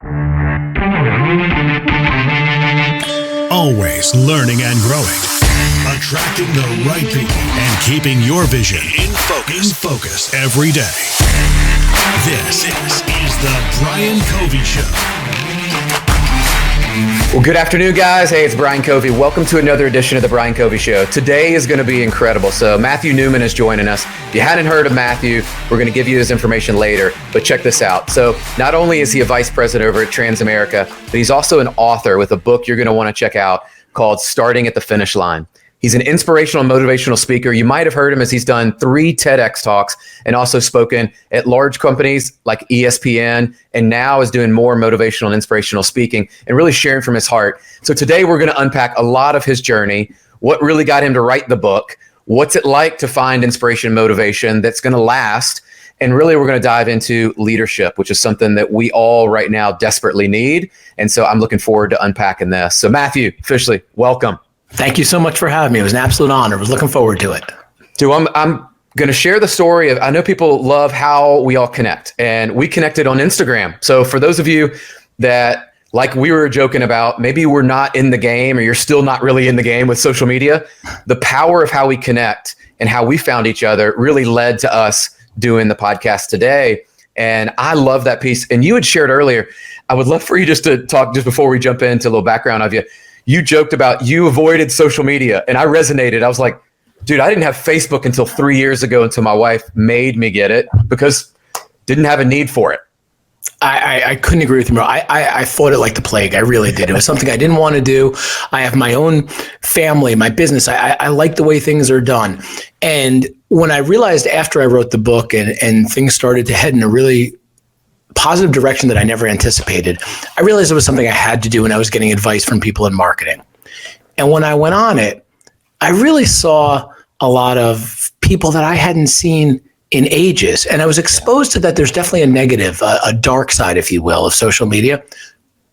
Always learning and growing. Attracting the right people and keeping your vision in focus every day. This is the Brian Covey Show. Well, good afternoon, guys. Hey, it's Brian Covey. Welcome to another edition of the Brian Covey Show. Today is going to be incredible. So Matthew Newman is joining us. If you hadn't heard of Matthew, we're going to give you his information later, but check this out. So not only is he a vice president over at Transamerica, but he's also an author with a book you're going to want to check out called Starting at the Finish Line. He's an inspirational and motivational speaker. You might have heard him as he's done 3 TEDx talks and also spoken at large companies like ESPN, and now is doing more motivational and inspirational speaking and really sharing from his heart. So today we're going to unpack a lot of his journey, what really got him to write the book, what's it like to find inspiration and motivation that's going to last, and really we're going to dive into leadership, which is something that we all right now desperately need. And so I'm looking forward to unpacking this. So Matthew, officially, welcome. Thank you so much for having me. It was an absolute honor. I was looking forward to it. Dude, I'm going to share the story of, I know people love how we all connect, and we connected on Instagram. So for those of you that, like we were joking about, maybe we're not in the game or you're still not really in the game with social media, the power of how we connect and how we found each other really led to us doing the podcast today. And I love that piece. And you had shared earlier, I would love for you just to talk just before we jump into a little background of you. You joked about you avoided social media, and I resonated. I was like, dude, I didn't have Facebook until 3 years ago until my wife made me get it because didn't have a need for it. I couldn't agree with you more. I fought it like the plague. I really did. It was something I didn't want to do. I have my own family, my business. I like the way things are done. And when I realized after I wrote the book and things started to head in a really positive direction that I never anticipated, I realized it was something I had to do, and I was getting advice from people in marketing. And when I went on it, I really saw a lot of people that I hadn't seen in ages. And I was exposed to that there's definitely a negative, a dark side, if you will, of social media,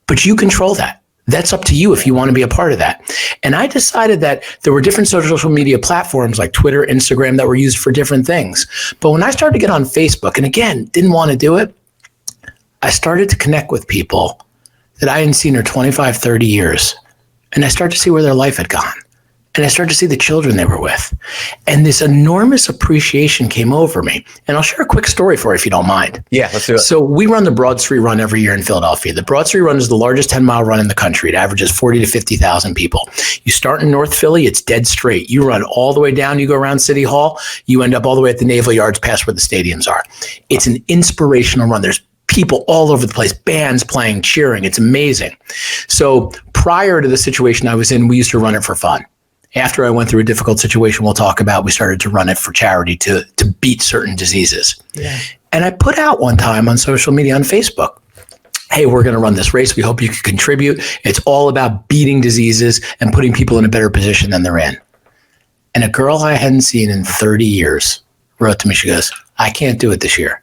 but you control that. That's up to you if you want to be a part of that. And I decided that there were different social media platforms like Twitter, Instagram that were used for different things. But when I started to get on Facebook, and again, didn't want to do it, I started to connect with people that I hadn't seen for 25, 30 years. And I started to see where their life had gone. And I started to see the children they were with. And this enormous appreciation came over me. And I'll share a quick story for you if you don't mind. Yeah, let's do it. So we run the Broad Street Run every year in Philadelphia. The Broad Street Run is the largest 10-mile run in the country. It averages 40 to 50,000 people. You start in North Philly, it's dead straight. You run all the way down, you go around City Hall, you end up all the way at the Naval Yards past where the stadiums are. It's an inspirational run. There's people all over the place, bands playing, cheering. It's amazing. So prior to the situation I was in, we used to run it for fun. After I went through a difficult situation we'll talk about, we started to run it for charity to beat certain diseases. Yeah. And I put out one time on social media, on Facebook, hey, we're going to run this race. We hope you can contribute. It's all about beating diseases and putting people in a better position than they're in. And a girl I hadn't seen in 30 years wrote to me. She goes, I can't do it this year,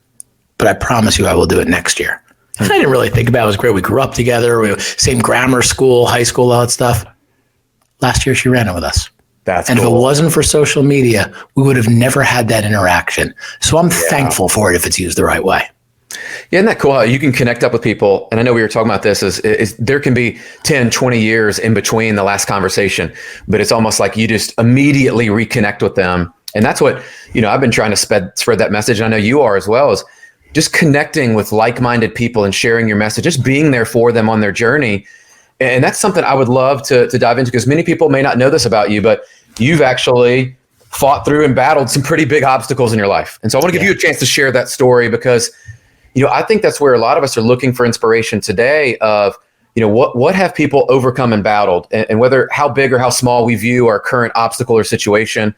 but I promise you I will do it next year. And I didn't really think about it. It was great. We grew up together. We were same grammar school, high school, all that stuff. Last year, she ran it with us. That's and cool. If it wasn't for social media, we would have never had that interaction. So I'm thankful for it if it's used the right way. Yeah, isn't that cool how you can connect up with people? And I know we were talking about this is there can be 10, 20 years in between the last conversation, but it's almost like you just immediately reconnect with them. And that's what, I've been trying to spread that message. And I know you are as well, is just connecting with like-minded people and sharing your message, just being there for them on their journey. And that's something I would love to dive into, because many people may not know this about you, but you've actually fought through and battled some pretty big obstacles in your life. And so I want to give you a chance to share that story, because, I think that's where a lot of us are looking for inspiration today of, what have people overcome and battled, and whether how big or how small we view our current obstacle or situation,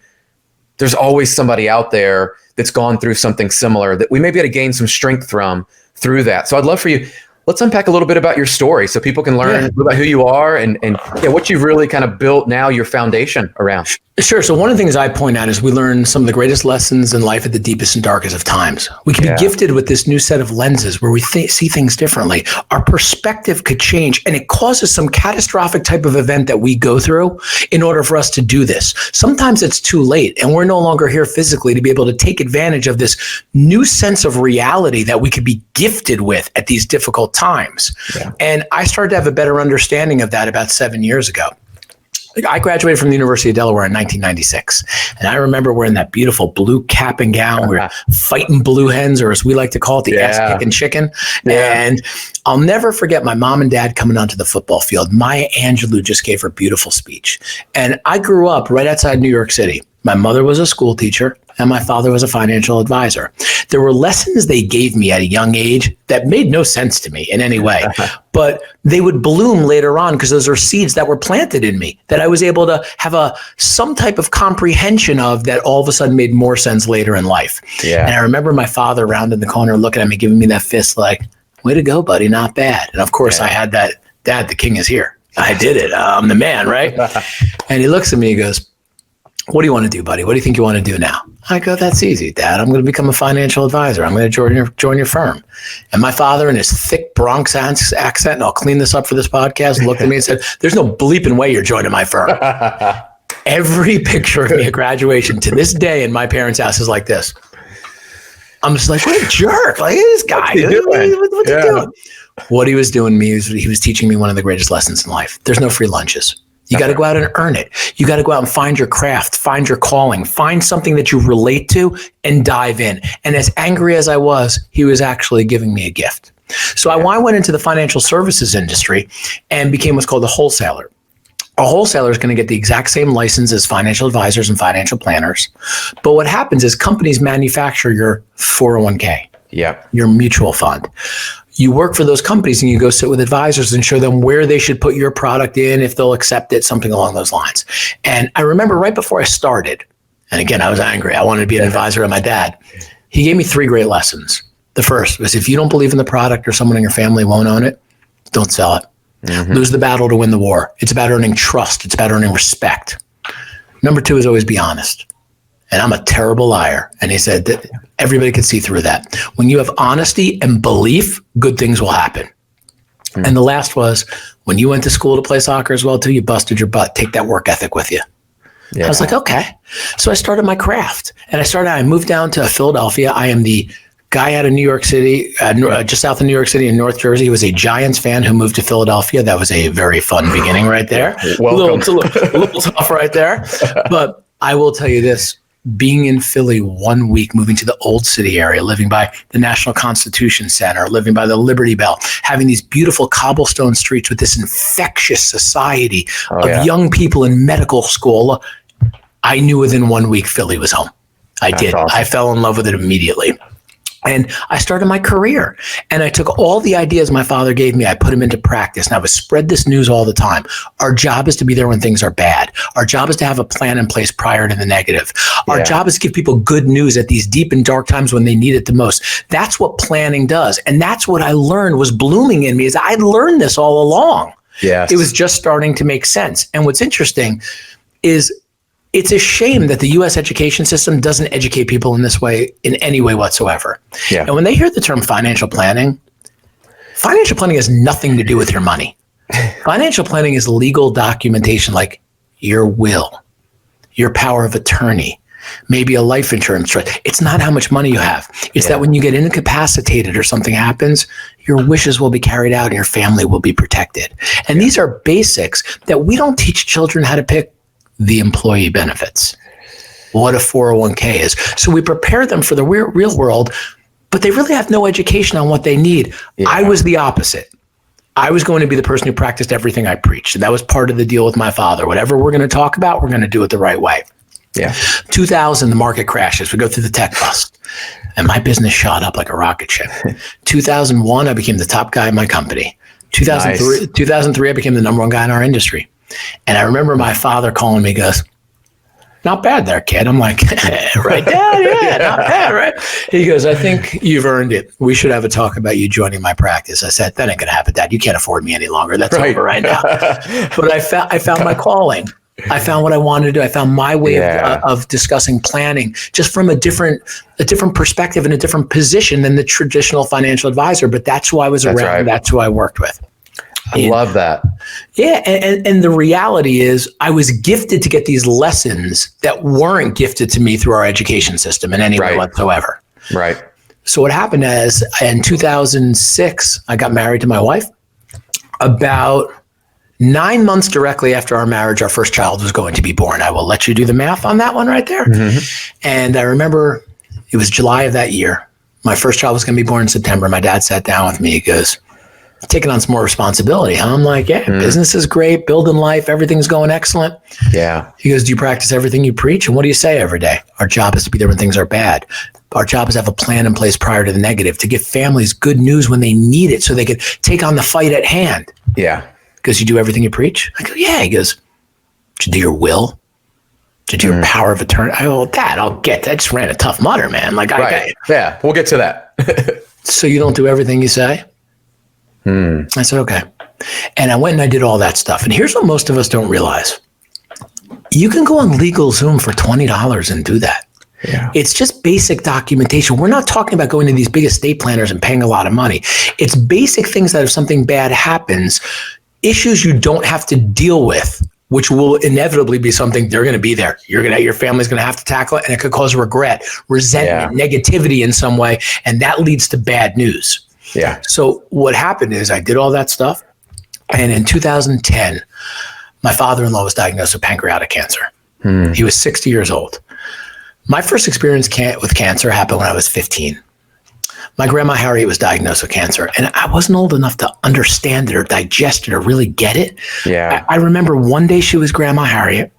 there's always somebody out there that's gone through something similar that we may be able to gain some strength from through that. So I'd love for you, let's unpack a little bit about your story so people can learn about who you are and what you've really kind of built now your foundation around. Sure. So one of the things I point out is we learn some of the greatest lessons in life at the deepest and darkest of times. We can be gifted with this new set of lenses where we see things differently. Our perspective could change, and it causes some catastrophic type of event that we go through in order for us to do this. Sometimes it's too late and we're no longer here physically to be able to take advantage of this new sense of reality that we could be gifted with at these difficult times. Yeah. And I started to have a better understanding of that about 7 years ago. I graduated from the University of Delaware in 1996. And I remember wearing that beautiful blue cap and gown. We were fighting blue hens, or as we like to call it, the ass-kicking chicken. Yeah. And I'll never forget my mom and dad coming onto the football field. Maya Angelou just gave her beautiful speech. And I grew up right outside New York City. My mother was a school teacher and my father was a financial advisor. There were lessons they gave me at a young age that made no sense to me in any way, but they would bloom later on because those are seeds that were planted in me that I was able to have some type of comprehension of that all of a sudden made more sense later in life. Yeah. And I remember my father rounding the corner looking at me, giving me that fist like, way to go, buddy, not bad. And of course I had that, Dad, the king is here. I did it. I'm the man, right? And he looks at me, he goes, what do you want to do, buddy? What do you think you want to do now? I go, that's easy, Dad. I'm going to become a financial advisor. I'm going to join your firm. And my father, in his thick Bronx accent, and I'll clean this up for this podcast, looked at me and said, there's no bleeping way you're joining my firm. Every picture of me at graduation to this day in my parents' house is like this. I'm just like, what a jerk. Like, this guy. What's he doing? What he was doing me is he was teaching me one of the greatest lessons in life. There's no free lunches. You got to go out and earn it. You got to go out and find your craft, find your calling, find something that you relate to and dive in. And as angry as I was, he was actually giving me a gift. So I went into the financial services industry and became what's called a wholesaler. A wholesaler is going to get the exact same license as financial advisors and financial planners. But what happens is companies manufacture your 401k, your mutual fund. You work for those companies and you go sit with advisors and show them where they should put your product in, if they'll accept it, something along those lines. And I remember right before I started, and again, I was angry. I wanted to be an advisor of my dad. He gave me 3 great lessons. The first was, if you don't believe in the product or someone in your family won't own it, don't sell it. Mm-hmm. Lose the battle to win the war. It's about earning trust. It's about earning respect. Number 2 is always be honest. And I'm a terrible liar. And he said that everybody could see through that. When you have honesty and belief, good things will happen. Mm. And the last was, when you went to school to play soccer as well too, you busted your butt. Take that work ethic with you. Yeah. I was like, okay. So I started my craft. And I moved down to Philadelphia. I am the guy out of New York City, just south of New York City in North Jersey. He was a Giants fan who moved to Philadelphia. That was a very fun beginning right there. Welcome. A little tough right there. But I will tell you this. Being in Philly 1 week, moving to the Old City area, living by the National Constitution Center, living by the Liberty Bell, having these beautiful cobblestone streets with this infectious society of young people in medical school, I knew within 1 week Philly was home. That's did. Awesome. I fell in love with it immediately. And I started my career, and I took all the ideas my father gave me, I put them into practice, and I would spread this news all the time. Our job is to be there when things are bad. Our job is to have a plan in place prior to the negative. Our job is to give people good news at these deep and dark times when they need it the most. That's what planning does. And that's what I learned was blooming in me, is I'd learned this all along. Yes. It was just starting to make sense. And what's interesting is it's a shame that the U.S. education system doesn't educate people in this way, in any way whatsoever. Yeah. And when they hear the term financial planning has nothing to do with your money. Financial planning is legal documentation, like your will, your power of attorney, maybe a life insurance trust. It's not how much money you have. It's that when you get incapacitated or something happens, your wishes will be carried out and your family will be protected. And these are basics that we don't teach children how to pick the employee benefits, what a 401k is. So we prepare them for the real world, but they really have no education on what they need. Yeah. I was the opposite. I was going to be the person who practiced everything I preached. And that was part of the deal with my father. Whatever we're going to talk about, we're going to do it the right way. Yeah. 2000, the market crashes. We go through the tech bust. And my business shot up like a rocket ship. 2001, I became the top guy in my company. 2003, I became the number 1 guy in our industry. And I remember my father calling me, goes, not bad there, kid. I'm like, right, Dad? Yeah, not bad, right? He goes, I think you've earned it. We should have a talk about you joining my practice. I said, that ain't going to happen, Dad. You can't afford me any longer. That's over right now. But I found my calling. I found what I wanted to do. I found my way of discussing planning just from a different perspective and a different position than the traditional financial advisor. But that's who I was around. Right. That's who I worked with. I love that. Yeah. And the reality is I was gifted to get these lessons that weren't gifted to me through our education system in any way whatsoever. Right. So what happened is in 2006, I got married to my wife. About 9 months directly after our marriage, our first child was going to be born. I will let you do the math on that one right there. And I remember it was July of that year. My first child was going to be born in September. My dad sat down with me. He goes, taking on some more responsibility. I'm like, yeah, business is great, building life, everything's going excellent. Yeah. He goes, do you practice everything you preach? And what do you say every day? Our job is to be there when things are bad. Our job is to have a plan in place prior to the negative, to give families good news when they need it so they could take on the fight at hand. Yeah. Because you do everything you preach? I go, yeah. He goes, did you do your will? Did you do your power of attorney? I go, Dad, I'll get that. I just ran a Tough Mudder, man. Like, Right. Yeah, we'll get to that. So you don't do everything you say? I said, okay. And I went and I did all that stuff. And here's what most of us don't realize. You can go on LegalZoom for $20 and do that. Yeah. It's just basic documentation. We're not talking about going to these big estate planners and paying a lot of money. It's basic things that if something bad happens, issues you don't have to deal with, which will inevitably be something they're going to be there. Your family's going to have to tackle it, and it could cause regret, resentment, negativity in some way, and that leads to bad news. Yeah. So what happened is I did all that stuff, and in 2010, my father-in-law was diagnosed with pancreatic cancer. He was 60 years old. My first experience with cancer happened when I was 15. My grandma Harriet was diagnosed with cancer, and I wasn't old enough to understand it or digest it or really get it. Yeah. I remember one day she was Grandma Harriet.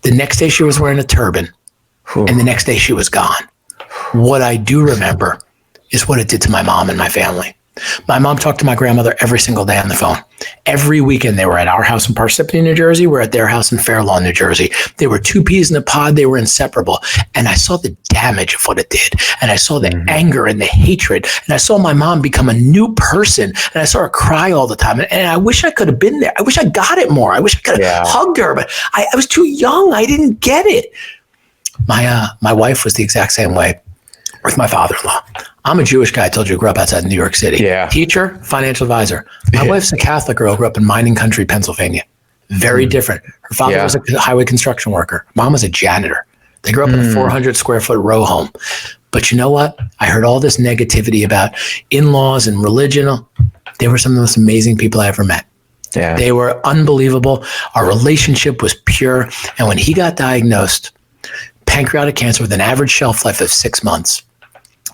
The next day she was wearing a turban, and the next day she was gone. What I do remember is what it did to my mom and my family. My mom talked to my grandmother every single day on the phone. Every weekend they were at our house in Parsippany, New Jersey. We're at their house in Fair Lawn, New Jersey. They were two peas in a pod. They were inseparable. And I saw the damage of what it did. And I saw the anger and the hatred. And I saw my mom become a new person. And I saw her cry all the time. And I wish I could have been there. I wish I got it more. I wish I could have hugged her, but I was too young. I didn't get it. My wife was the exact same way with my father-in-law. I'm a Jewish guy. I told you, I grew up outside New York City. Yeah. Teacher, financial advisor. My wife's a Catholic girl, grew up in mining country, Pennsylvania. Very different. Her father was a highway construction worker. Mom was a janitor. They grew up in a 400 square foot row home. But you know what? I heard all this negativity about in-laws and religion. They were some of the most amazing people I ever met. Yeah. They were unbelievable. Our relationship was pure. And when he got diagnosed, pancreatic cancer with an average shelf life of 6 months,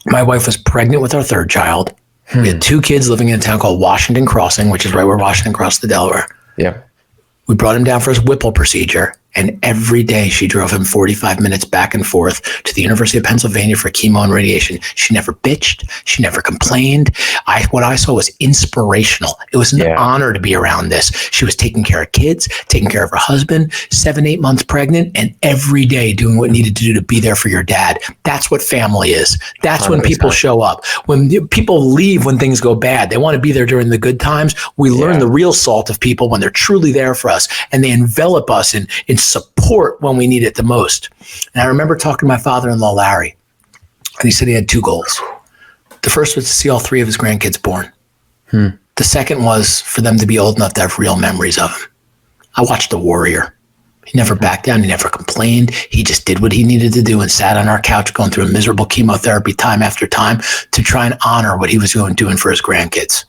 my wife was pregnant with our third child. We had 2 kids living in a town called Washington Crossing, which is right where Washington crossed the Delaware. Yeah. We brought him down for his Whipple procedure. And every day she drove him 45 minutes back and forth to the University of Pennsylvania for chemo and radiation. She never bitched. She never complained. What I saw was inspirational. It was an honor to be around this. She was taking care of kids, taking care of her husband, 7-8 months pregnant, and every day doing what needed to do to be there for your dad. That's what family is. That's 100%. When people show up. When people leave when things go bad, they want to be there during the good times. We learn the real salt of people when they're truly there for us, and they envelop us in support when we need it the most. And I remember talking to my father-in-law, Larry, and he said he had 2 goals. The first was to see all 3 of his grandkids born. The second was for them to be old enough to have real memories of him. I watched The Warrior. He never backed down. He never complained. He just did what he needed to do and sat on our couch going through a miserable chemotherapy time after time to try and honor what he was doing for his grandkids.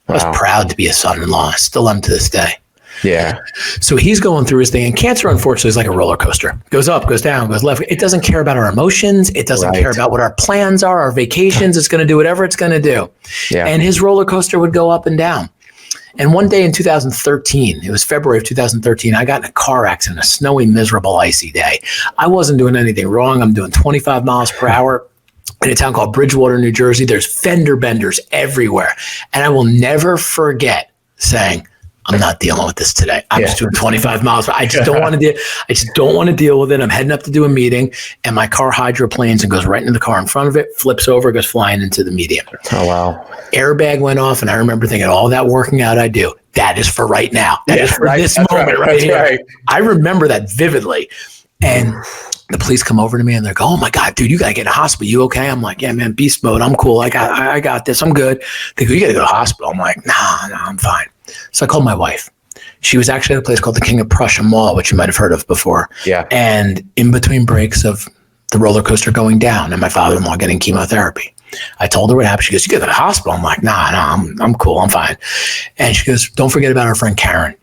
I was proud to be a son-in-law. I still am to this day. Yeah. So he's going through his thing. And cancer, unfortunately, is like a roller coaster. Goes up, goes down, goes left. It doesn't care about our emotions. It doesn't care about what our plans are, our vacations. It's going to do whatever it's going to do. Yeah. And his roller coaster would go up and down. And one day in 2013, it was February of 2013, I got in a car accident, a snowy, miserable, icy day. I wasn't doing anything wrong. I'm doing 25 miles per hour. In a town called Bridgewater, New Jersey. There's fender benders everywhere. And I will never forget saying, I'm not dealing with this today. I'm just doing 25 miles. I just don't want to deal. I just don't want to deal with it. I'm heading up to do a meeting, and my car hydroplanes and goes right into the car in front of it, flips over, goes flying into the median. Oh, wow. Airbag went off, and I remember thinking, all that working out I do, that is for right now. That is for this moment right here. Right. I remember that vividly. And the police come over to me and they're going, oh my God, dude, you got to get in the hospital. You okay? I'm like, yeah, man, beast mode. I'm cool. I got this. I'm good. They go, you got to go to the hospital. I'm like, nah, I'm fine. So I called my wife. She was actually at a place called the King of Prussia Mall, which you might have heard of before. Yeah. And in between breaks of the roller coaster going down and my father-in-law getting chemotherapy, I told her what happened. She goes, you go to the hospital? I'm like, nah, I'm cool. I'm fine. And she goes, don't forget about our friend Karen.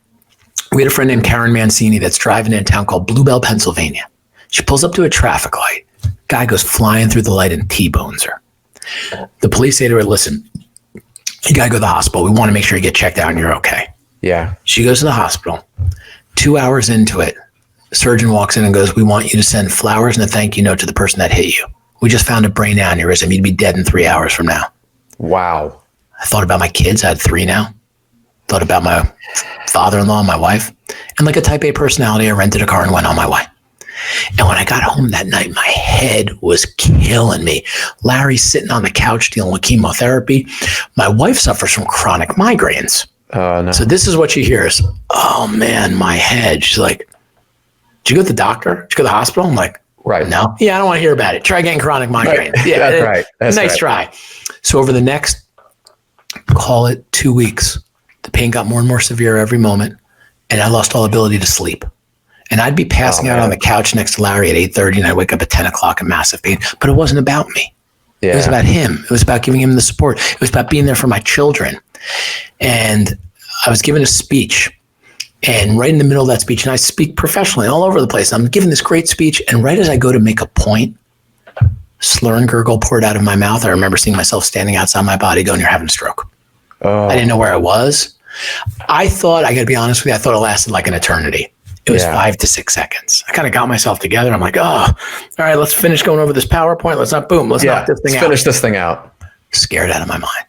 We had a friend named Karen Mancini that's driving in a town called Bluebell, Pennsylvania. She pulls up to a traffic light. Guy goes flying through the light and T-bones her. The police say to her, listen, you got to go to the hospital. We want to make sure you get checked out and you're okay. Yeah. She goes to the hospital. 2 hours into it, the surgeon walks in and goes, we want you to send flowers and a thank you note to the person that hit you. We just found a brain aneurysm. You'd be dead in 3 hours from now. Wow. I thought about my kids. I had 3 now. Thought about my father-in-law and my wife. And like a type A personality, I rented a car and went on my way. And when I got home that night, my head was killing me. Larry's sitting on the couch dealing with chemotherapy. My wife suffers from chronic migraines. No. So this is what she hears. Oh, man, my head. She's like, did you go to the doctor? Did you go to the hospital? I'm like, right. No. Yeah, I don't want to hear about it. Try getting chronic migraine. Right. Yeah, That's right. That's nice right. try. So over the next, call it 2 weeks, the pain got more and more severe every moment, and I lost all ability to sleep. And I'd be passing out on the couch next to Larry at 8:30, and I'd wake up at 10 o'clock in massive pain. But it wasn't about me. Yeah. It was about him. It was about giving him the support. It was about being there for my children. And I was given a speech. And right in the middle of that speech, and I speak professionally all over the place. I'm giving this great speech, and right as I go to make a point, slur and gurgle poured out of my mouth. I remember seeing myself standing outside my body going, you're having a stroke. I didn't know where I was. I thought, I got to be honest with you, I thought it lasted like an eternity. It was 5 to 6 seconds. I kind of got myself together. I'm like, oh, all right, let's finish going over this PowerPoint. Let's knock this thing out. Finish this thing out. Scared out of my mind.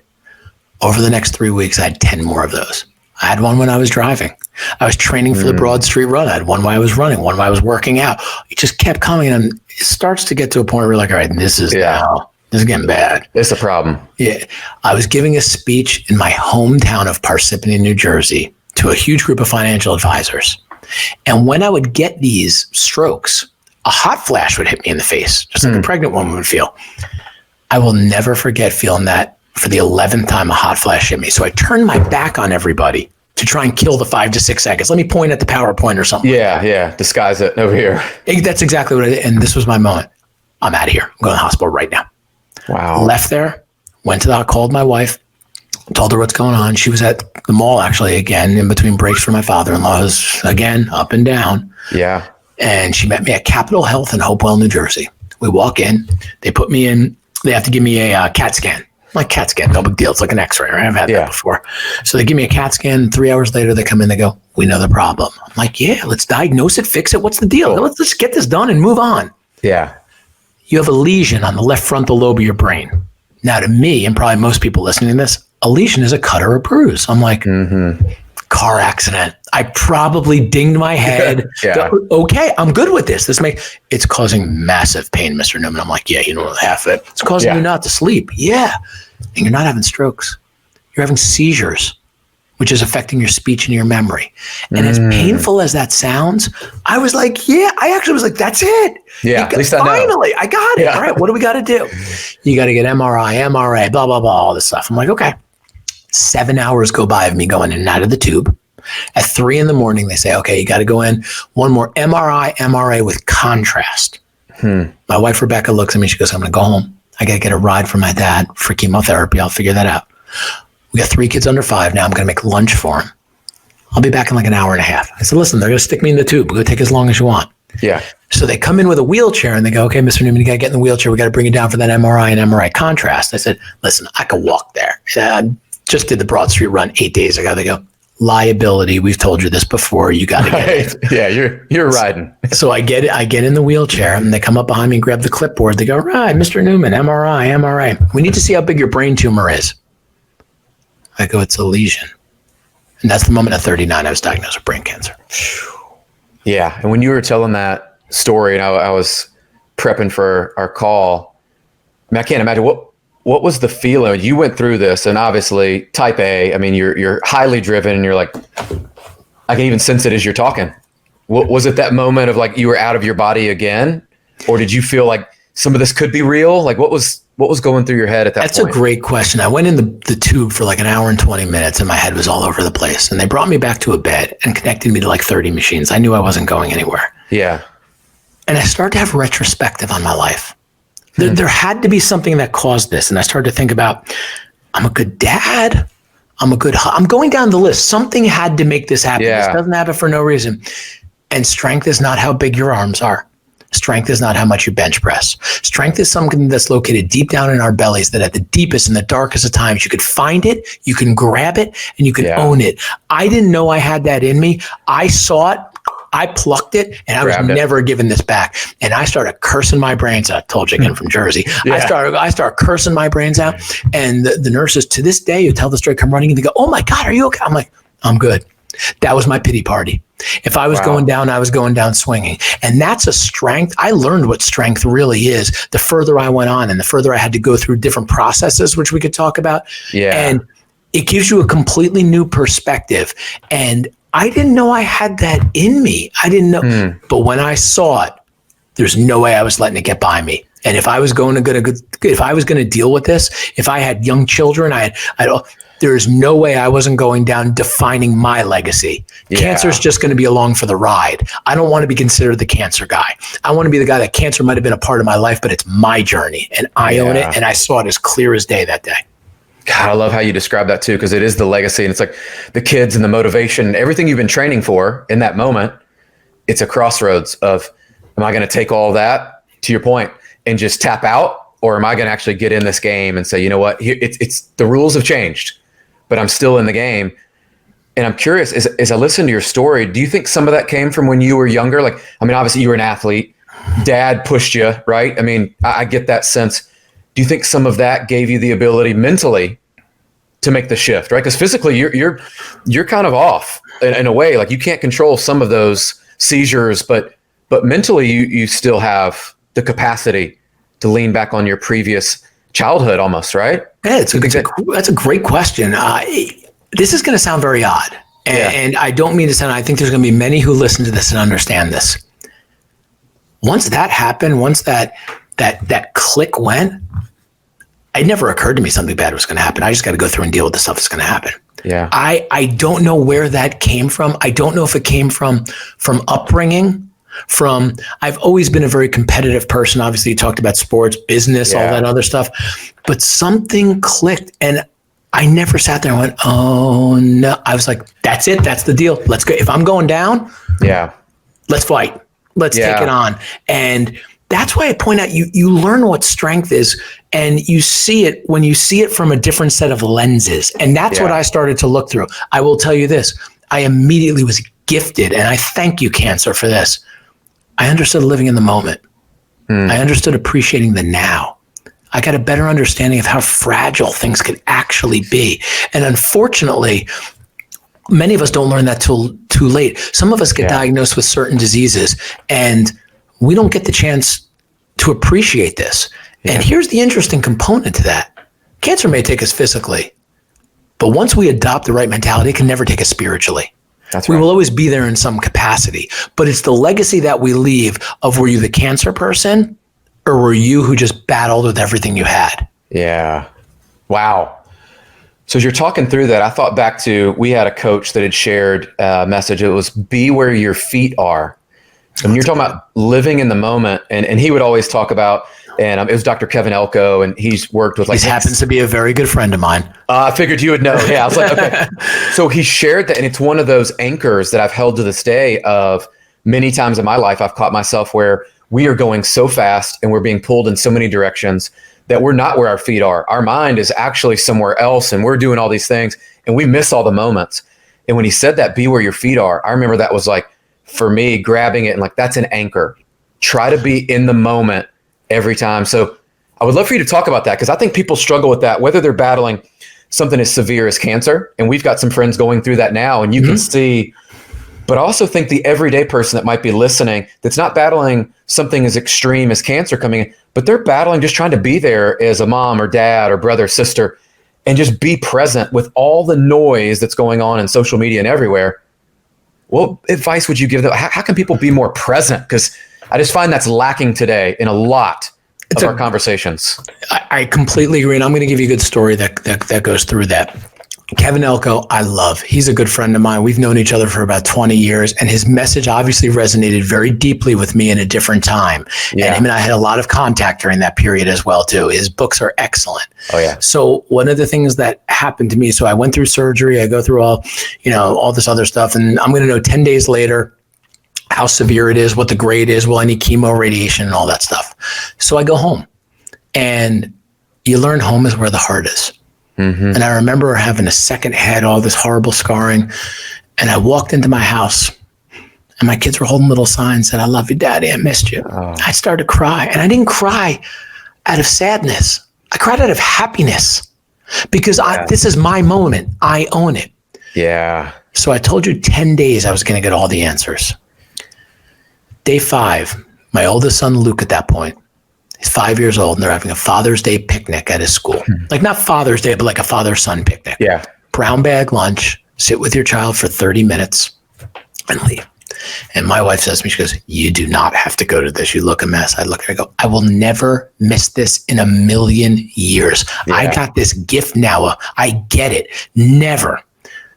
Over the next 3 weeks, I had 10 more of those. I had one when I was driving. I was training for the Broad Street Run. I had one while I was running, one while I was working out. It just kept coming. And it starts to get to a point where we're like, all right, this is getting bad. It's a problem. Yeah. I was giving a speech in my hometown of Parsippany, New Jersey, to a huge group of financial advisors. And when I would get these strokes, a hot flash would hit me in the face, just like a pregnant woman would feel. I will never forget feeling that for the 11th time a hot flash hit me. So I turned my back on everybody to try and kill the 5 to 6 seconds. Let me point at the PowerPoint or something. Yeah. Disguise it over here. That's exactly what I did. And this was my moment. I'm out of here. I'm going to the hospital right now. Wow. Left there, went to the, called my wife, told her what's going on. She was at the mall actually again in between breaks for my father-in-law's again up and down. Yeah. And she met me at Capitol Health in Hopewell, New Jersey. We walk in, they put me in, they have to give me a CAT scan. Like CAT scan, no big deal. It's like an x-ray, right? I've had that before. So they give me a CAT scan. 3 hours later, they come in, they go, we know the problem. I'm like, yeah, let's diagnose it, fix it. What's the deal? Let's just get this done and move on. Yeah. You have a lesion on the left frontal lobe of your brain. Now to me, and probably most people listening to this, a lesion is a cut or a bruise. I'm like, car accident. I probably dinged my head. Okay, I'm good with this. It's causing massive pain, Mr. Newman. I'm like, yeah, you know half of it. It's causing you not to sleep. Yeah. And you're not having strokes. You're having seizures, which is affecting your speech and your memory. And as painful as that sounds, I was like, I actually was like, that's it. Yeah, at least finally, I got it. All right, what do we got to do? You got to get MRA, blah, blah, blah, all this stuff. I'm like, okay. 7 hours go by of me going in and out of the tube. At 3 a.m, they say, okay, you got to go in. One more MRA with contrast. My wife, Rebecca, looks at me. She goes, I'm going to go home. I got to get a ride from my dad for chemotherapy. I'll figure that out. We got 3 kids under 5 now. I'm going to make lunch for them. I'll be back in like an hour and a half. I said, listen, they're going to stick me in the tube. We're going to take as long as you want. Yeah. So they come in with a wheelchair and they go, okay, Mr. Newman, you got to get in the wheelchair. We got to bring you down for that MRI and MRI contrast. I said, listen, I could walk there. Just did the Broad Street Run 8 days ago. They go, liability. We've told you this before. You got to get it. Yeah, you're riding. So I get in the wheelchair and they come up behind me and grab the clipboard. They go, right, Mr. Newman, MRI. We need to see how big your brain tumor is. I go, it's a lesion. And that's the moment at 39 I was diagnosed with brain cancer. Yeah. And when you were telling that story and I was prepping for our call, I mean, I can't imagine what was the feeling? You went through this and obviously type A, I mean, you're highly driven and you're like, I can even sense it as you're talking. What was it that moment of like, you were out of your body again? Or did you feel like some of this could be real? Like what was going through your head at that point? That's a great question. I went in the tube for like an hour and 20 minutes and my head was all over the place. And they brought me back to a bed and connected me to like 30 machines. I knew I wasn't going anywhere. Yeah. And I started to have retrospective on my life. There had to be something that caused this. And I started to think about, I'm a good dad. I'm going down the list. Something had to make this happen. Yeah. This doesn't happen for no reason. And strength is not how big your arms are. Strength is not how much you bench press. Strength is something that's located deep down in our bellies, that at the deepest and the darkest of times, you could find it, you can grab it, and you can own it. I didn't know I had that in me. I saw it. I plucked it, and I was never given this back. And I started cursing my brains out. I told you again from Jersey. I started cursing my brains out. And the nurses to this day who tell the story come running and they go, "Oh my God, are you okay?" I'm like, "I'm good." That was my pity party. If I was going down, I was going down swinging. And that's a strength. I learned what strength really is the further I went on and the further I had to go through different processes, which we could talk about. Yeah. And it gives you a completely new perspective. And I didn't know I had that in me. I didn't know. But when I saw it, there's no way I was letting it get by me. And if I was going to deal with this, if I had young children, there's no way I wasn't going down defining my legacy. Yeah. Cancer is just going to be along for the ride. I don't want to be considered the cancer guy. I want to be the guy that cancer might have been a part of my life, but it's my journey and I own it. And I saw it as clear as day that day. God, I love how you describe that too, because it is the legacy and it's like the kids and the motivation, everything you've been training for in that moment. It's a crossroads of, am I going to take all that, to your point, and just tap out? Or am I going to actually get in this game and say, you know what, it's the rules have changed, but I'm still in the game. And I'm curious, as I listen to your story, do you think some of that came from when you were younger? Like, I mean, obviously you were an athlete, dad pushed you, right? I mean, I get that sense. Do you think some of that gave you the ability mentally to make the shift, right? Because physically you're kind of off in a way, like you can't control some of those seizures, but mentally you still have the capacity to lean back on your previous childhood almost, right? Yeah, that's a great question. This is going to sound very odd. And I don't mean to sound, I think there's going to be many who listen to this and understand this. Once that happened, once that click went, it never occurred to me something bad was going to happen. I just got to go through and deal with the stuff that's going to happen. Yeah. I don't know where that came from. I don't know if it came from upbringing, I've always been a very competitive person. Obviously you talked about sports, business, all that other stuff, but something clicked and I never sat there and went, oh no. I was like, that's it. That's the deal. Let's go. If I'm going down, let's fight. Let's take it on. And that's why I point out you learn what strength is and you see it when you see it from a different set of lenses. And that's what I started to look through. I will tell you this. I immediately was gifted, and I thank you, Cancer, for this. I understood living in the moment. I understood appreciating the now. I got a better understanding of how fragile things could actually be. And unfortunately, many of us don't learn that till too late. Some of us get diagnosed with certain diseases and we don't get the chance to appreciate this. And here's the interesting component to that. Cancer may take us physically, but once we adopt the right mentality, it can never take us spiritually. That's right. We will always be there in some capacity, but it's the legacy that we leave of, were you the cancer person or were you who just battled with everything you had? Yeah. Wow. So as you're talking through that, I thought back to, we had a coach that had shared a message. It was, be where your feet are. And you're talking about living in the moment. And he would always talk about, and it was Dr. Kevin Elko, and he's worked with He happens to be a very good friend of mine. I figured you would know. Yeah, I was like, okay. So he shared that, and it's one of those anchors that I've held to this day of many times in my life, I've caught myself where we are going so fast and we're being pulled in so many directions that we're not where our feet are. Our mind is actually somewhere else and we're doing all these things and we miss all the moments. And when he said that, be where your feet are, I remember that was like, for me, grabbing it and like, that's an anchor. Try to be in the moment every time. So I would love for you to talk about that, because I think people struggle with that, whether they're battling something as severe as cancer. And we've got some friends going through that now, and you can see, but I also think the everyday person that might be listening, that's not battling something as extreme as cancer coming in, but they're battling just trying to be there as a mom or dad or brother, sister, and just be present with all the noise that's going on in social media and everywhere. What advice would you give them? How can people be more present? Because I just find that's lacking today in a lot of our conversations. I completely agree. And I'm going to give you a good story that goes through that. Kevin Elko, I love. He's a good friend of mine. We've known each other for about 20 years, and his message obviously resonated very deeply with me in a different time. Yeah. And him and I had a lot of contact during that period as well, too. His books are excellent. Oh, yeah. So one of the things that happened to me, so I went through surgery, I go through all this other stuff, and I'm going to know 10 days later how severe it is, what the grade is, will I need chemo, radiation, and all that stuff. So I go home, and you learn home is where the heart is. Mm-hmm. And I remember having a second head, all this horrible scarring. And I walked into my house and my kids were holding little signs that I love you, Daddy. I missed you. Oh. I started to cry, and I didn't cry out of sadness. I cried out of happiness because this is my moment. I own it. Yeah. So I told you 10 days I was going to get all the answers. Day 5, my oldest son, Luke, at that point, he's 5 years old, and they're having a Father's Day picnic at his school. Like not Father's Day, but like a father-son picnic. Yeah. Brown bag lunch, sit with your child for 30 minutes and leave. And my wife says to me, she goes, you do not have to go to this. You look a mess. I look at her, I go, I will never miss this in a million years. Yeah. I got this gift now. I get it. Never.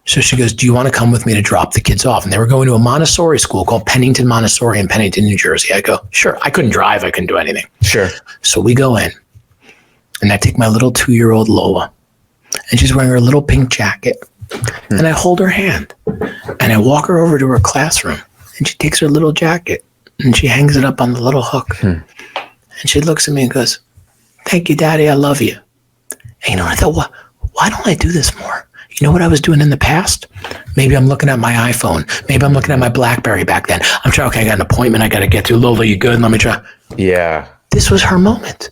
So she goes, do you want to come with me to drop the kids off? And they were going to a Montessori school called Pennington Montessori in Pennington, New Jersey. I go, sure. I couldn't drive. I couldn't do anything. Sure. So we go in, and I take my little 2-year-old Lola, and she's wearing her little pink jacket. And I hold her hand, and I walk her over to her classroom, and she takes her little jacket, and she hangs it up on the little hook. And she looks at me and goes, thank you, Daddy. I love you. And I thought, why don't I do this more? You know what I was doing in the past? Maybe I'm looking at my iPhone. Maybe I'm looking at my BlackBerry back then. I'm trying, okay, I got an appointment I got to get to. Lola, you good? Let me try. Yeah. This was her moment.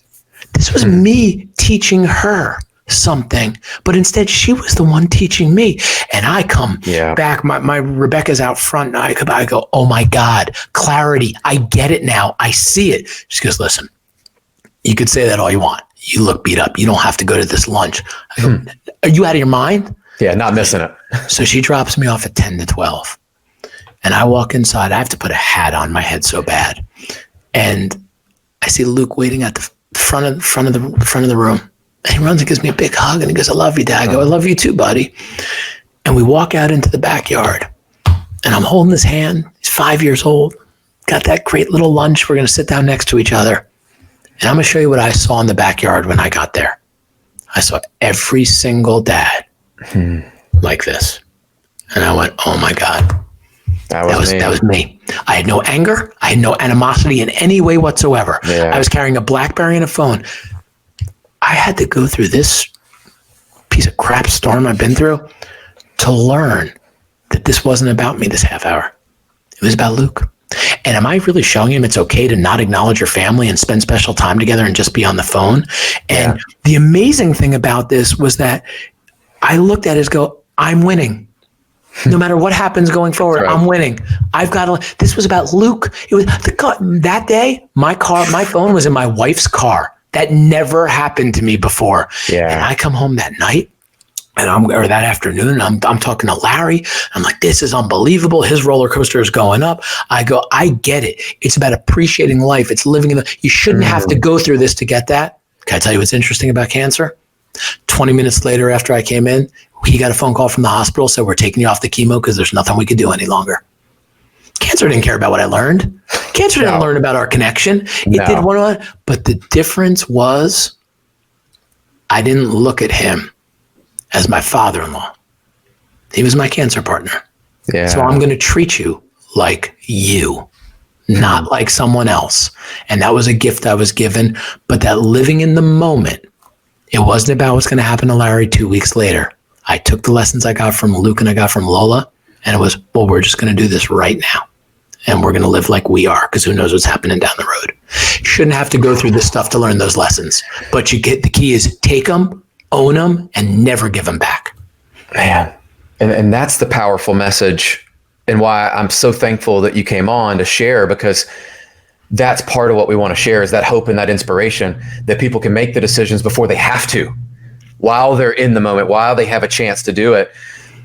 This was me teaching her something, but instead she was the one teaching me. And I come back, my Rebecca's out front, and I go, oh my God, clarity. I get it now. I see it. She goes, listen, you could say that all you want. You look beat up. You don't have to go to this lunch. I go, are you out of your mind? Yeah, not missing it. So she drops me off at 10 to 12. And I walk inside. I have to put a hat on my head so bad. And I see Luke waiting at the front of the room. And he runs and gives me a big hug. And he goes, I love you, Dad. I go, I love you too, buddy. And we walk out into the backyard. And I'm holding his hand. He's 5 years old. Got that great little lunch. We're going to sit down next to each other. And I'm going to show you what I saw in the backyard when I got there. I saw every single dad like this. And I went, oh my God. That was me. I had no anger. I had no animosity in any way whatsoever. Yeah. I was carrying a BlackBerry and a phone. I had to go through this piece of crap storm I've been through to learn that this wasn't about me this half hour. It was about Luke. And am I really showing him it's okay to not acknowledge your family and spend special time together and just be on the phone? And the amazing thing about this was that I looked at it as go, I'm winning. No matter what happens going forward, I'm winning. This was about Luke. It was the car that day. My phone was in my wife's car. That never happened to me before. Yeah. And I come home that night. Or that afternoon, I'm talking to Larry. I'm like, this is unbelievable. His roller coaster is going up. I go, I get it. It's about appreciating life. It's living you shouldn't have to go through this to get that. Can I tell you what's interesting about cancer? 20 minutes later after I came in, he got a phone call from the hospital. Said, we're taking you off the chemo because there's nothing we could do any longer. Cancer didn't care about what I learned. Cancer didn't learn about our connection. It did one. But the difference was I didn't look at him as my father-in-law. He was my cancer partner. Yeah. So I'm going to treat you like you, not like someone else. And that was a gift I was given. But that living in the moment, it wasn't about what's going to happen to Larry 2 weeks later. I took the lessons I got from Luke and I got from Lola, and it was, well, we're just going to do this right now. And we're going to live like we are, because who knows what's happening down the road. You shouldn't have to go through this stuff to learn those lessons. But the key is take them, own them, and never give them back. Man. And that's the powerful message, and why I'm so thankful that you came on to share, because that's part of what we want to share, is that hope and that inspiration that people can make the decisions before they have to, while they're in the moment, while they have a chance to do it.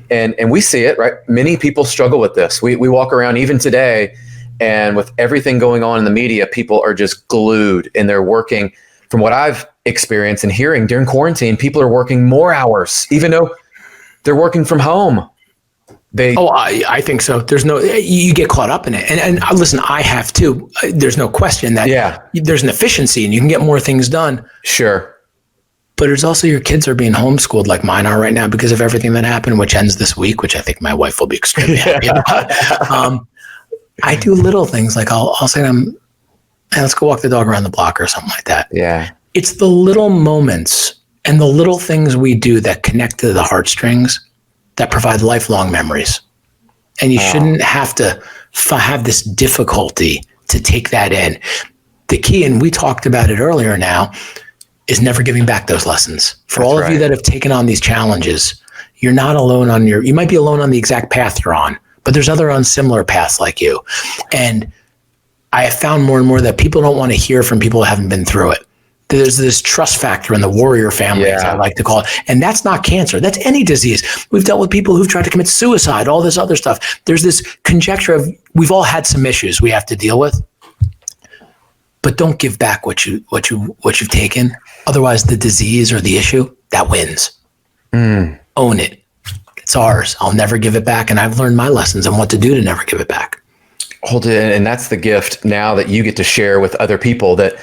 And we see it, right? Many people struggle with this. We walk around even today, and with everything going on in the media, people are just glued, and they're working. From what I've experienced and hearing during quarantine, people are working more hours, even though they're working from home. I think so. There's no, you get caught up in it. And listen, I have too. There's no question that there's an efficiency and you can get more things done. Sure. But it's also your kids are being homeschooled like mine are right now because of everything that happened, which ends this week, which I think my wife will be extremely happy about. I do little things like I'll say to them, hey, let's go walk the dog around the block or something like that. Yeah. It's the little moments and the little things we do that connect to the heartstrings that provide lifelong memories. And you shouldn't have to have this difficulty to take that in. The key, and we talked about it earlier now, is never giving back those lessons. For all of you that have taken on these challenges, you're not alone you might be alone on the exact path you're on, but there's other unsimilar paths like you. And I have found more and more that people don't want to hear from people who haven't been through it. There's this trust factor in the warrior family, as I like to call it. And that's not cancer. That's any disease. We've dealt with people who've tried to commit suicide, all this other stuff. There's this conjecture of we've all had some issues we have to deal with. But don't give back what you've taken. Otherwise, the disease or the issue, that wins. Own it. It's ours. I'll never give it back. And I've learned my lessons on what to do to never give it back. Hold it. And that's the gift now that you get to share with other people that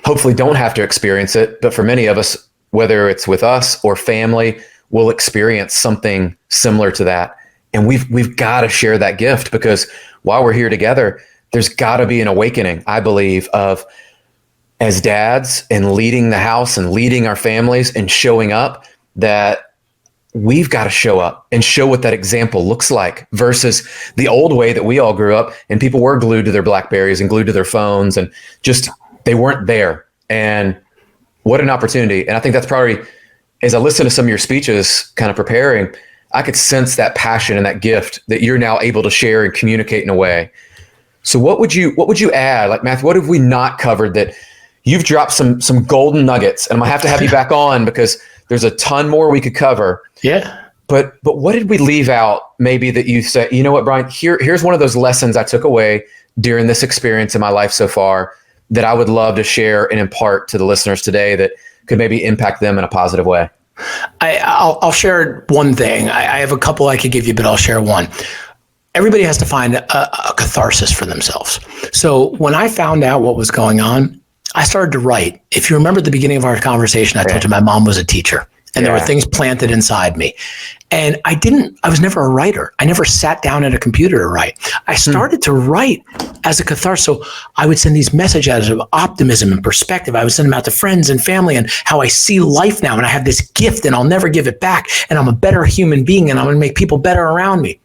hopefully don't have to experience it. But for many of us, whether it's with us or family, we'll experience something similar to that. And we've got to share that gift, because while we're here together, there's got to be an awakening, I believe, of as dads and leading the house and leading our families and showing up, that we've got to show up and show what that example looks like versus the old way that we all grew up and people were glued to their BlackBerries and glued to their phones and just, they weren't there. And what an opportunity. And I think that's probably, as I listen to some of your speeches kind of preparing, I could sense that passion and that gift that you're now able to share and communicate in a way. So what would you add? Like, Matthew, what have we not covered that you've dropped some golden nuggets? And I'm gonna have to have you back on because there's a ton more we could cover. Yeah. But what did we leave out maybe that you say, you know what, Brian, here's one of those lessons I took away during this experience in my life so far that I would love to share and impart to the listeners today that could maybe impact them in a positive way? I'll share one thing. I have a couple I could give you, but I'll share one. Everybody has to find a catharsis for themselves. So when I found out what was going on, I started to write. If you remember at the beginning of our conversation, I told you my mom was a teacher and there were things planted inside me. And I was never a writer. I never sat down at a computer to write. I started to write as a catharsis. So I would send these messages of optimism and perspective. I would send them out to friends and family and how I see life now. And I have this gift and I'll never give it back. And I'm a better human being and I'm going to make people better around me.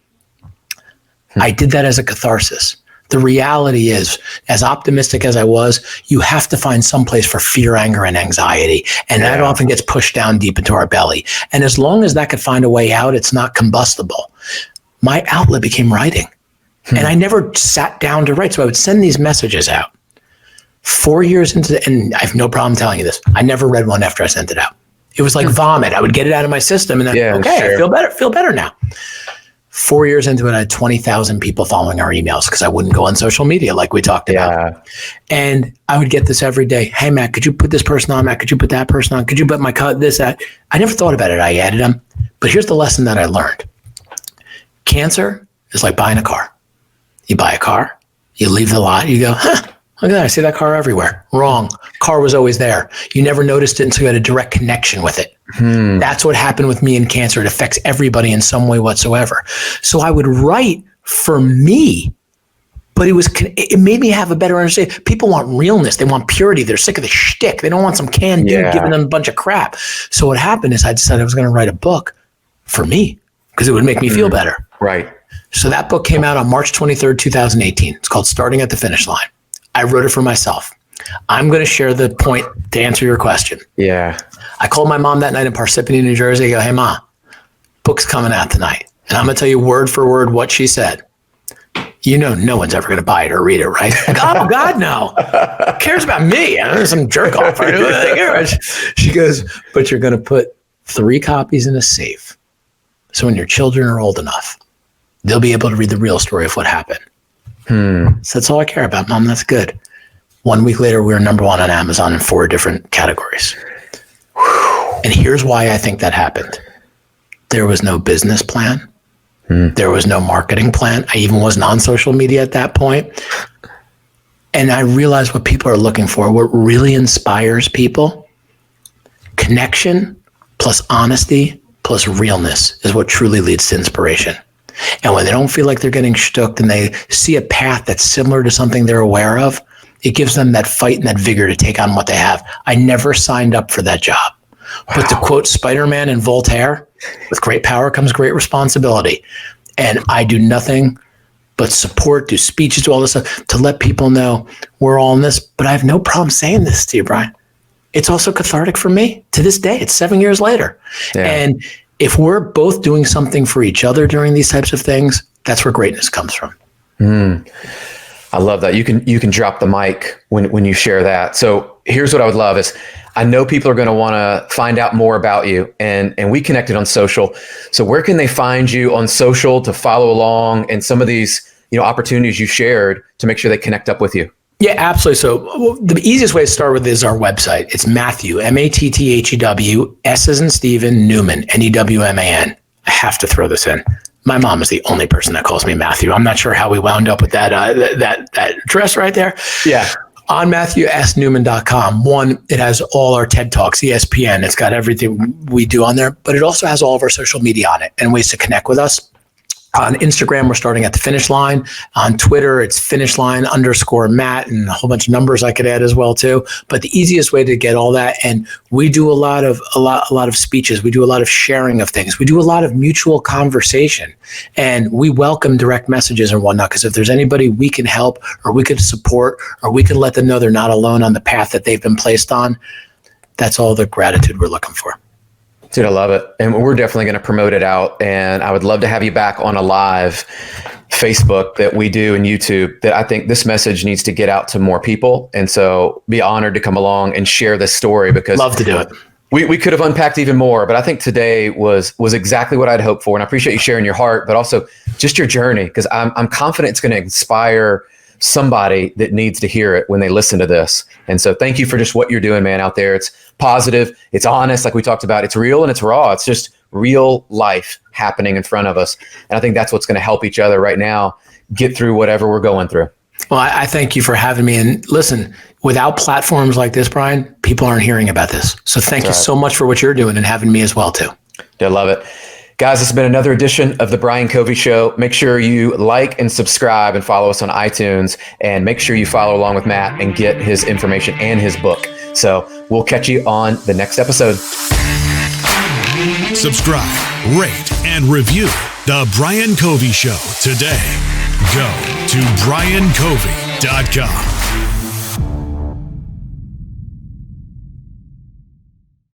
I did that as a catharsis. The reality is, as optimistic as I was, you have to find some place for fear, anger, and anxiety. And that often gets pushed down deep into our belly. And as long as that could find a way out, it's not combustible. My outlet became writing. And I never sat down to write. So I would send these messages out. 4 years into and I have no problem telling you this, I never read one after I sent it out. It was like vomit. I would get it out of my system and then, I feel better now. 4 years into it, I had 20,000 people following our emails because I wouldn't go on social media like we talked about. And I would get this every day. Hey, Matt, could you put this person on? Matt, could you put that person on? Could you put my cut, this, that? I never thought about it. I added them. But here's the lesson that I learned. Cancer is like buying a car. You buy a car, you leave the lot, you go, look at that. I see that car everywhere. Wrong. Car was always there. You never noticed it until you had a direct connection with it. That's what happened with me in cancer. It affects everybody in some way whatsoever. So I would write for me, but it made me have a better understanding. People want realness. They want purity. They're sick of the shtick. They don't want some canned dude giving them a bunch of crap. So what happened is I decided I was going to write a book for me because it would make me feel better. Right. So that book came out on March 23rd, 2018. It's called Starting at the Finish Line. I wrote it for myself. I'm going to share the point to answer your question. Yeah. I called my mom that night in Parsippany, New Jersey. I go, hey, Ma, book's coming out tonight. And I'm going to tell you word for word what she said. You know, no one's ever going to buy it or read it, right? I go, oh, God, no. Who cares about me? I'm some jerk off. She goes, but you're going to put 3 copies in a safe. So when your children are old enough, they'll be able to read the real story of what happened. So that's all I care about, Mom. That's good. 1 week later, we were number 1 on Amazon in 4 different categories. And here's why I think that happened. there was no business plan. There was no marketing plan. I even wasn't on social media at that point. And I realized what people are looking for, what really inspires people, connection plus honesty plus realness is what truly leads to inspiration. And when they don't feel like they're getting shook and they see a path that's similar to something they're aware of, it gives them that fight and that vigor to take on what they have. I never signed up for that job. Wow. But to quote Spider-Man and Voltaire, with great power comes great responsibility. And I do nothing but support, do speeches, do all this stuff to let people know we're all in this. But I have no problem saying this to you, Brian. It's also cathartic for me to this day. It's 7 years later. Yeah. And if we're both doing something for each other during these types of things, that's where greatness comes from. I love that. You can drop the mic when you share that. So here's what I would love is, I know people are going to want to find out more about you, and we connected on social. So where can they find you on social to follow along and some of these, opportunities you shared to make sure they connect up with you? Yeah, absolutely. So the easiest way to start with is our website. It's Matthew, Matthew, S as in Stephen, Newman, Newman. I have to throw this in. My mom is the only person that calls me Matthew. I'm not sure how we wound up with that address right there. Yeah. On MatthewSNewman.com. One, it has all our TED Talks, ESPN. It's got everything we do on there, but it also has all of our social media on it and ways to connect with us. On Instagram, we're starting at the finish line. On Twitter, it's _Matt, and a whole bunch of numbers I could add as well too. But the easiest way to get all that, and we do a lot of speeches. We do a lot of sharing of things. We do a lot of mutual conversation, and we welcome direct messages and whatnot. Because if there's anybody we can help, or we can support, or we can let them know they're not alone on the path that they've been placed on, that's all the gratitude we're looking for. Dude, I love it. And we're definitely going to promote it out. And I would love to have you back on a live Facebook that we do and YouTube, that I think this message needs to get out to more people. And so be honored to come along and share this story, because love to do it. We could have unpacked even more, but I think today was exactly what I'd hoped for. And I appreciate you sharing your heart, but also just your journey, because I'm confident it's going to inspire somebody that needs to hear it when they listen to this. And so thank you for just what you're doing, man, out there. It's positive, it's honest, like we talked about, it's real and it's raw. It's just real life happening in front of us. And I think that's what's going to help each other right now get through whatever we're going through. Well, I thank you for having me. And listen, without platforms like this, Brian, people aren't hearing about this. So thank you so much for what you're doing and having me as well too. I love it. Guys, this has been another edition of The Brian Covey Show. Make sure you like and subscribe and follow us on iTunes, and make sure you follow along with Matt and get his information and his book. So we'll catch you on the next episode. Subscribe, rate, and review The Brian Covey Show today. Go to briancovey.com.